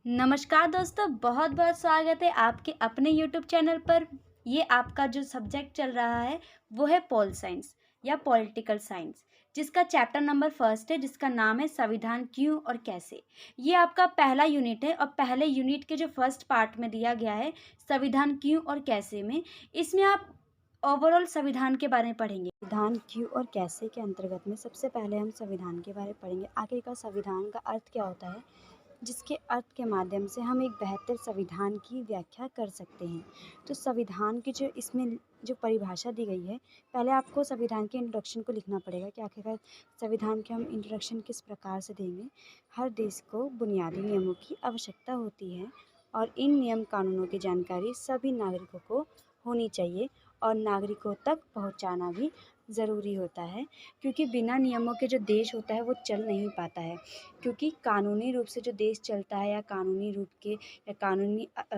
नमस्कार दोस्तों, बहुत बहुत स्वागत है आपके अपने यूट्यूब चैनल पर। ये आपका जो सब्जेक्ट चल रहा है वो है पॉल साइंस या पॉलिटिकल साइंस, जिसका चैप्टर नंबर फर्स्ट है, जिसका नाम है संविधान क्यों और कैसे। ये आपका पहला यूनिट है और पहले यूनिट के जो फर्स्ट पार्ट में दिया गया है संविधान क्यों और कैसे में, इसमें आप ओवरऑल संविधान के बारे में पढ़ेंगे। संविधान क्यों और कैसे के अंतर्गत में सबसे पहले हम संविधान के बारे में पढ़ेंगे। आखिरकार संविधान का अर्थ क्या होता है, जिसके अर्थ के माध्यम से हम एक बेहतर संविधान की व्याख्या कर सकते हैं। तो संविधान की जो इसमें जो परिभाषा दी गई है, पहले आपको संविधान के इंट्रोडक्शन को लिखना पड़ेगा कि आखिरकार संविधान के हम इंट्रोडक्शन किस प्रकार से देंगे। हर देश को बुनियादी नियमों की आवश्यकता होती है और इन नियम कानूनों की जानकारी सभी नागरिकों को होनी चाहिए और नागरिकों तक पहुंचाना भी ज़रूरी होता है, क्योंकि बिना नियमों के जो देश होता है वो चल नहीं पाता है। क्योंकि कानूनी रूप से जो देश चलता है या कानूनी रूप के या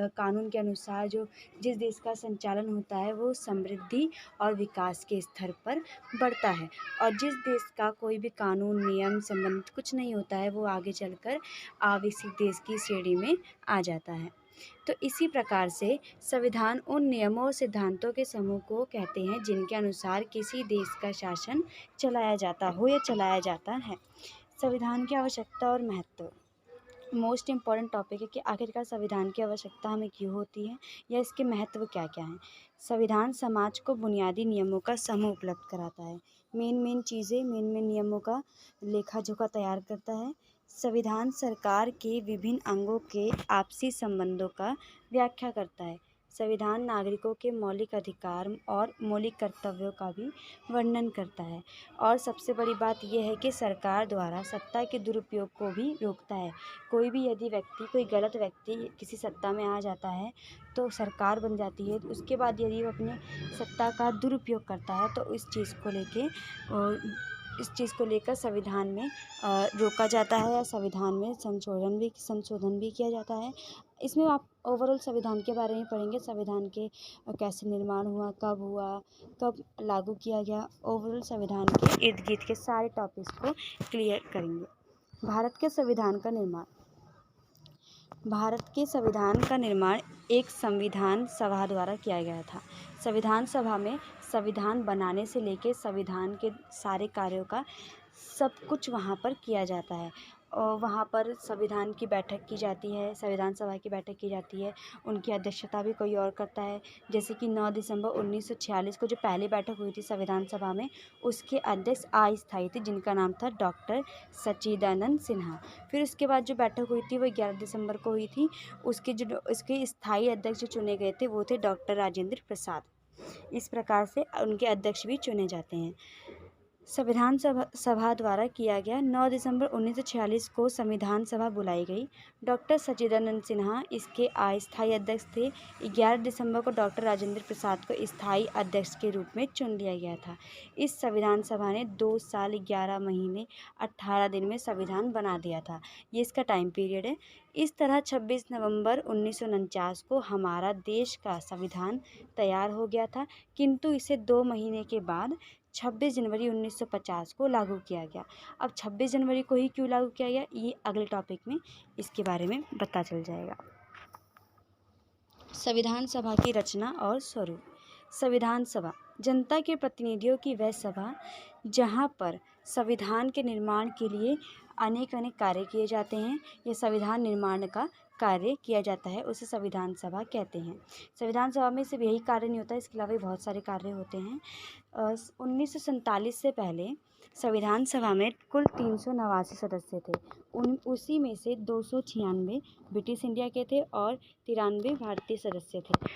कानून के अनुसार जो जिस देश का संचालन होता है वो समृद्धि और विकास के स्तर पर बढ़ता है। और जिस देश का कोई भी कानून नियम संबंधित कुछ नहीं होता है वो आगे चलकर अविकसित देश की श्रेणी में आ जाता है। तो इसी प्रकार से संविधान उन नियमों और सिद्धांतों के समूह को कहते हैं जिनके अनुसार किसी देश का शासन चलाया जाता हो या चलाया जाता है। संविधान की आवश्यकता और महत्व मोस्ट इम्पॉर्टेंट टॉपिक है कि आखिरकार संविधान की आवश्यकता हमें क्यों होती है या इसके महत्व क्या क्या हैं। संविधान समाज को बुनियादी नियमों का समूह उपलब्ध कराता है। मेन नियमों का लेखा जोखा तैयार करता है। संविधान सरकार के विभिन्न अंगों के आपसी संबंधों का व्याख्या करता है। संविधान नागरिकों के मौलिक अधिकार और मौलिक कर्तव्यों का भी वर्णन करता है। और सबसे बड़ी बात यह है कि सरकार द्वारा सत्ता के दुरुपयोग को भी रोकता है। कोई गलत व्यक्ति किसी सत्ता में आ जाता है तो सरकार बन जाती है, उसके बाद यदि वो अपने सत्ता का दुरुपयोग करता है तो इस चीज़ को लेकर संविधान में रोका जाता है या संविधान में संशोधन भी किया जाता है। इसमें आप ओवरऑल संविधान के बारे में पढ़ेंगे, संविधान के कैसे निर्माण हुआ, कब लागू किया गया, ओवरऑल संविधान के इर्द गिर्द के सारे टॉपिक्स को क्लियर करेंगे। भारत के संविधान का निर्माण एक संविधान सभा द्वारा किया गया था। संविधान सभा में संविधान बनाने से लेकर संविधान के सारे कार्यों का सब कुछ वहाँ पर किया जाता है और वहाँ पर संविधान की बैठक की जाती है, संविधान सभा की बैठक की जाती है। उनकी अध्यक्षता भी कोई और करता है। जैसे कि 9 दिसंबर 1946 को जो पहली बैठक हुई थी संविधान सभा में, उसके अध्यक्ष अस्थायी थे जिनका नाम था डॉक्टर सच्चिदानंद सिन्हा। फिर उसके बाद जो बैठक हुई थी वो 11 दिसंबर को हुई थी। उसके स्थायी अध्यक्ष जो चुने गए थे वो थे डॉक्टर राजेंद्र प्रसाद। इस प्रकार से उनके अध्यक्ष भी चुने जाते हैं। संविधान सभा द्वारा किया गया 9 दिसंबर 1946 को संविधान सभा बुलाई गई। डॉक्टर सच्चिदानंद सिन्हा इसके अस्थायी अध्यक्ष थे। 11 दिसंबर को डॉक्टर राजेंद्र प्रसाद को स्थायी अध्यक्ष के रूप में चुन लिया गया था। इस संविधान सभा ने 2 साल 11 महीने 18 दिन में संविधान बना दिया था। ये इसका टाइम पीरियड है। इस तरह 26 नवंबर 1949 को हमारा देश का संविधान तैयार हो गया था, किंतु इसे 2 महीने के बाद 26 जनवरी 1950 को लागू किया गया। अब 26 जनवरी को ही क्यों लागू किया गया, ये अगले टॉपिक में इसके बारे में पता चल जाएगा। संविधान सभा की रचना और स्वरूप। संविधान सभा जनता के प्रतिनिधियों की वह सभा जहाँ पर संविधान के निर्माण के लिए अनेक कार्य किए जाते हैं या संविधान निर्माण का कार्य किया जाता है, उसे संविधान सभा कहते हैं। संविधान सभा में सिर्फ यही कार्य नहीं होता, इसके अलावा भी बहुत सारे कार्य होते हैं। 1947 से पहले संविधान सभा में कुल 389 सदस्य थे। उसी में से 296 ब्रिटिश इंडिया के थे और 93 भारतीय सदस्य थे।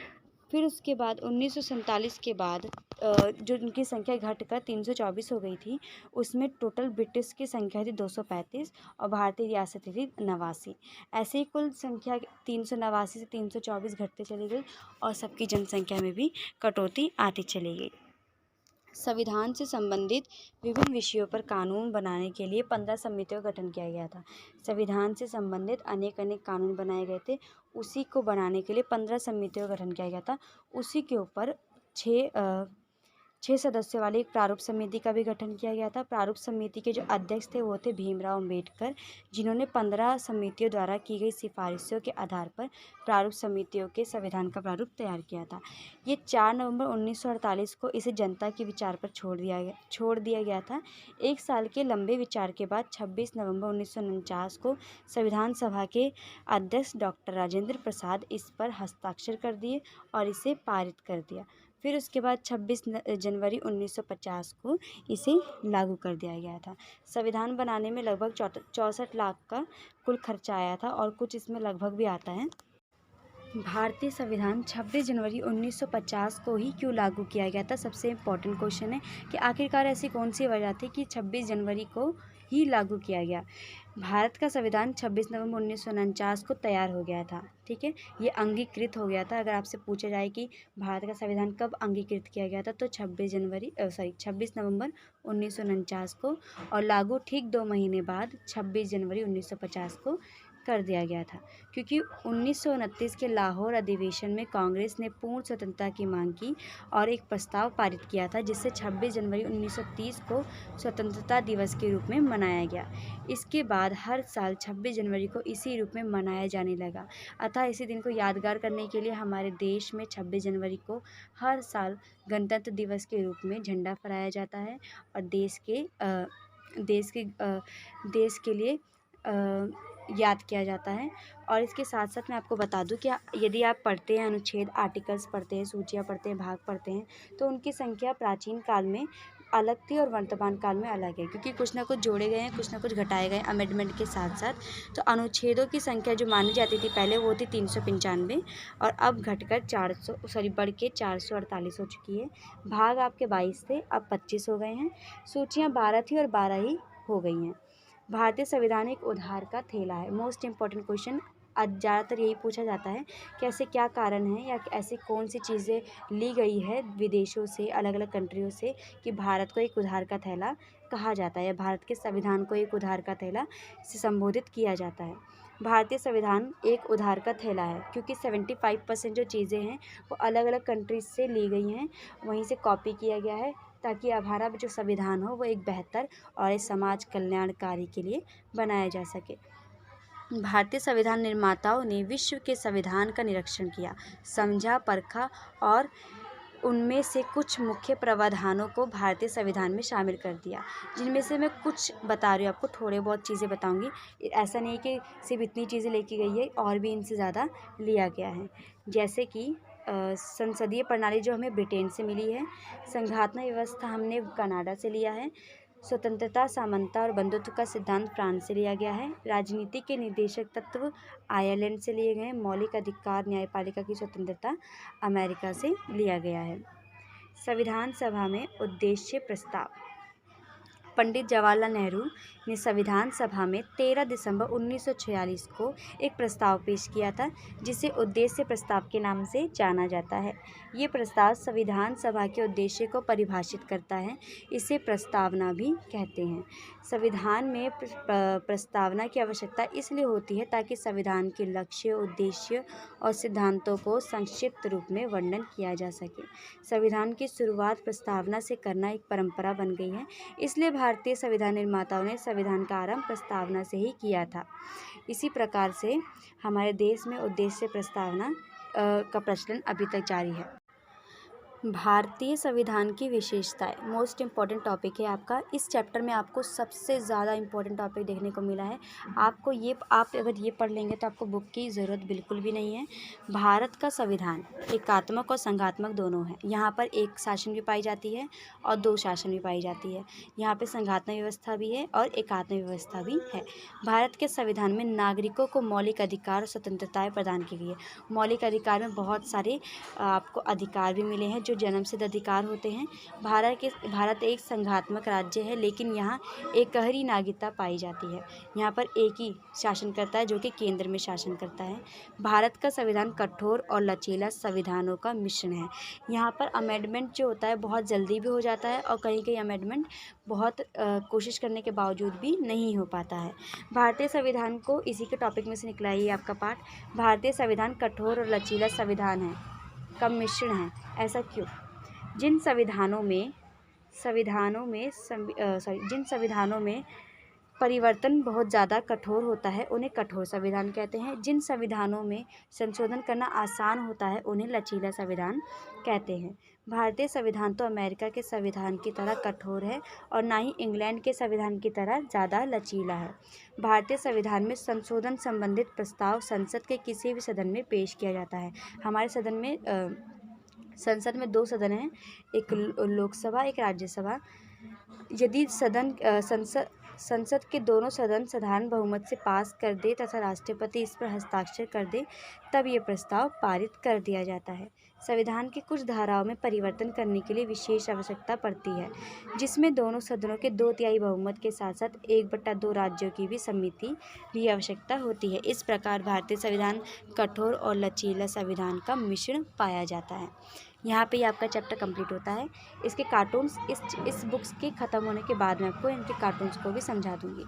फिर उसके बाद 1947 के बाद जो उनकी संख्या घटकर 324 हो गई थी, उसमें टोटल ब्रिटिश की संख्या थी 235 और भारतीय रियासतें थी 89। ऐसे ही कुल संख्या 389 से 324 घटते चली गई और सबकी जनसंख्या में भी कटौती आती चली गई। संविधान से संबंधित विभिन्न विषयों पर कानून बनाने के लिए 15 समितियों का गठन किया गया था। संविधान से संबंधित अनेक कानून बनाए गए थे, उसी को बनाने के लिए 15 समितियों का गठन किया गया था। उसी के ऊपर 6 सदस्यों वाली एक प्रारूप समिति का भी गठन किया गया था। प्रारूप समिति के जो अध्यक्ष थे वो थे भीमराव अम्बेडकर, जिन्होंने 15 समितियों द्वारा की गई सिफारिशों के आधार पर प्रारूप समितियों के संविधान का प्रारूप तैयार किया था। ये 4 नवंबर 1948 को इसे जनता के विचार पर छोड़ दिया गया था। एक साल के लंबे विचार के बाद 26 नवंबर 1949 को संविधान सभा के अध्यक्ष डॉक्टर राजेंद्र प्रसाद इस पर हस्ताक्षर कर दिए और इसे पारित कर दिया। फिर उसके बाद 26 जनवरी 1950 को इसे लागू कर दिया गया था। संविधान बनाने में लगभग 64 लाख का कुल खर्चा आया था और कुछ इसमें लगभग भी आता है। भारतीय संविधान 26 जनवरी 1950 को ही क्यों लागू किया गया था? सबसे इम्पोर्टेंट क्वेश्चन है कि आखिरकार ऐसी कौन सी वजह थी कि 26 जनवरी को ही लागू किया गया। भारत का संविधान 26 नवंबर 1949 को तैयार हो गया था, ठीक है, ये अंगीकृत हो गया था। अगर आपसे पूछा जाए कि भारत का संविधान कब अंगीकृत किया गया था तो 26 नवंबर 1949 को, और लागू ठीक 2 महीने बाद 26 जनवरी 1950 को कर दिया गया था, क्योंकि 1929 के लाहौर अधिवेशन में कांग्रेस ने पूर्ण स्वतंत्रता की मांग की और एक प्रस्ताव पारित किया था, जिससे 26 जनवरी 1930 को स्वतंत्रता दिवस के रूप में मनाया गया। इसके बाद हर साल 26 जनवरी को इसी रूप में मनाया जाने लगा। अतः इसी दिन को यादगार करने के लिए हमारे देश में 26 जनवरी को हर साल गणतंत्र दिवस के रूप में झंडा फहराया जाता है और देश के लिए याद किया जाता है। और इसके साथ साथ मैं आपको बता दूं कि यदि आप पढ़ते हैं अनुच्छेद, आर्टिकल्स पढ़ते हैं, सूचियाँ पढ़ते हैं, भाग पढ़ते हैं, तो उनकी संख्या प्राचीन काल में अलग थी और वर्तमान काल में अलग है, क्योंकि कुछ ना कुछ जोड़े गए हैं, कुछ ना कुछ घटाए गए अमेंडमेंट के साथ साथ। तो अनुच्छेदों की संख्या जो मानी जाती थी पहले वो थी 395 और अब घटकर बढ़ के 448 हो चुकी है। भाग आपके 22 थे, अब 25 हो गए हैं। सूचियाँ 12 थी और 12 ही हो गई हैं। भारतीय संविधान एक उधार का थैला है। मोस्ट इम्पॉर्टेंट क्वेश्चन ज़्यादातर यही पूछा जाता है कि ऐसे क्या कारण हैं या ऐसी कौन सी चीज़ें ली गई है विदेशों से, अलग अलग कंट्रियों से, कि भारत को एक उधार का थैला कहा जाता है या भारत के संविधान को एक उधार का थैला से संबोधित किया जाता है। भारतीय संविधान एक उधार का थैला है क्योंकि 75% जो चीज़ें हैं वो अलग अलग कंट्रीज से ली गई हैं, वहीं से कॉपी किया गया है, ताकि हमारा जो संविधान हो वो एक बेहतर और एक समाज कल्याणकारी के लिए बनाया जा सके। भारतीय संविधान निर्माताओं ने विश्व के संविधान का निरीक्षण किया, समझा, परखा और उनमें से कुछ मुख्य प्रावधानों को भारतीय संविधान में शामिल कर दिया, जिनमें से मैं कुछ बता रही हूँ आपको, थोड़े बहुत चीज़ें बताऊंगी। ऐसा नहीं कि सिर्फ इतनी चीज़ें लेके गई है, और भी इनसे ज़्यादा लिया गया है। जैसे कि संसदीय प्रणाली जो हमें ब्रिटेन से मिली है, संघात्मक व्यवस्था हमने कनाडा से लिया है, स्वतंत्रता, समानता और बंधुत्व का सिद्धांत फ्रांस से लिया गया है, राजनीति के निर्देशक तत्व आयरलैंड से लिए गए हैं, मौलिक अधिकार न्यायपालिका की स्वतंत्रता अमेरिका से लिया गया है। संविधान सभा में उद्देश्य प्रस्ताव। पंडित जवाहरलाल नेहरू ने संविधान सभा में 13 दिसंबर 1946 को एक प्रस्ताव पेश किया था, जिसे उद्देश्य प्रस्ताव के नाम से जाना जाता है। ये प्रस्ताव संविधान सभा के उद्देश्य को परिभाषित करता है, इसे प्रस्तावना भी कहते हैं। संविधान में प्रस्तावना की आवश्यकता इसलिए होती है ताकि संविधान के लक्ष्य, उद्देश्य और सिद्धांतों को संक्षिप्त रूप में वर्णन किया जा सके। संविधान की शुरुआत प्रस्तावना से करना एक परंपरा बन गई है, इसलिए भारतीय संविधान निर्माताओं ने संविधान का आरंभ प्रस्तावना से ही किया था। इसी प्रकार से हमारे देश में उद्देश्य प्रस्तावना का प्रचलन अभी तक जारी है। भारतीय संविधान की विशेषताएं मोस्ट इम्पॉर्टेंट टॉपिक है आपका। इस चैप्टर में आपको सबसे ज़्यादा इम्पॉर्टेंट टॉपिक देखने को मिला है। आप अगर ये पढ़ लेंगे तो आपको बुक की ज़रूरत बिल्कुल भी नहीं है। भारत का संविधान एकात्मक और संघात्मक दोनों है। यहाँ पर एक शासन भी पाई जाती है और दो शासन भी पाई जाती है। यहाँ पर संघात्मक व्यवस्था भी है और एकात्मक व्यवस्था भी है। भारत के संविधान में नागरिकों को मौलिक अधिकार और स्वतंत्रताएँ प्रदान की गई है। मौलिक अधिकार में बहुत सारे आपको अधिकार भी मिले हैं जो जन्मसिद्ध अधिकार होते हैं। भारत एक संघात्मक राज्य है, लेकिन यहाँ एकहरी नागरिकता पाई जाती है। यहाँ पर एक ही शासन करता है जो कि केंद्र में शासन करता है। भारत का संविधान कठोर और लचीला संविधानों का मिश्रण है। यहाँ पर अमेंडमेंट जो होता है बहुत जल्दी भी हो जाता है और कहीं कहीं अमेंडमेंट बहुत कोशिश करने के बावजूद भी नहीं हो पाता है। भारतीय संविधान को इसी के टॉपिक में से निकला है ये आपका पाठ। भारतीय संविधान कठोर और लचीला संविधान है, का मिश्रण है। ऐसा क्यों? जिन संविधानों में जिन संविधानों में परिवर्तन बहुत ज़्यादा कठोर होता है उन्हें कठोर संविधान कहते हैं। जिन संविधानों में संशोधन करना आसान होता है उन्हें लचीला संविधान कहते हैं। भारतीय संविधान तो अमेरिका के संविधान की तरह कठोर है और ना ही इंग्लैंड के संविधान की तरह ज़्यादा लचीला है। भारतीय संविधान में संशोधन संबंधित प्रस्ताव संसद के किसी भी सदन में पेश किया जाता है। हमारे संसद में 2 सदन हैं, एक लोकसभा, एक राज्यसभा। यदि संसद के दोनों सदन साधारण बहुमत से पास कर दे तथा राष्ट्रपति इस पर हस्ताक्षर कर दे तब ये प्रस्ताव पारित कर दिया जाता है। संविधान की कुछ धाराओं में परिवर्तन करने के लिए विशेष आवश्यकता पड़ती है, जिसमें दोनों सदनों के 2/3 बहुमत के साथ साथ 1/2 राज्यों की भी सम्मति की आवश्यकता होती है। इस प्रकार भारतीय संविधान कठोर और लचीला संविधान का मिश्रण पाया जाता है। यहाँ पे आपका चैप्टर कंप्लीट होता है। इसके कार्टून्स इस बुक्स के ख़त्म होने के बाद मैं आपको इनके कार्टून्स को भी समझा दूँगी।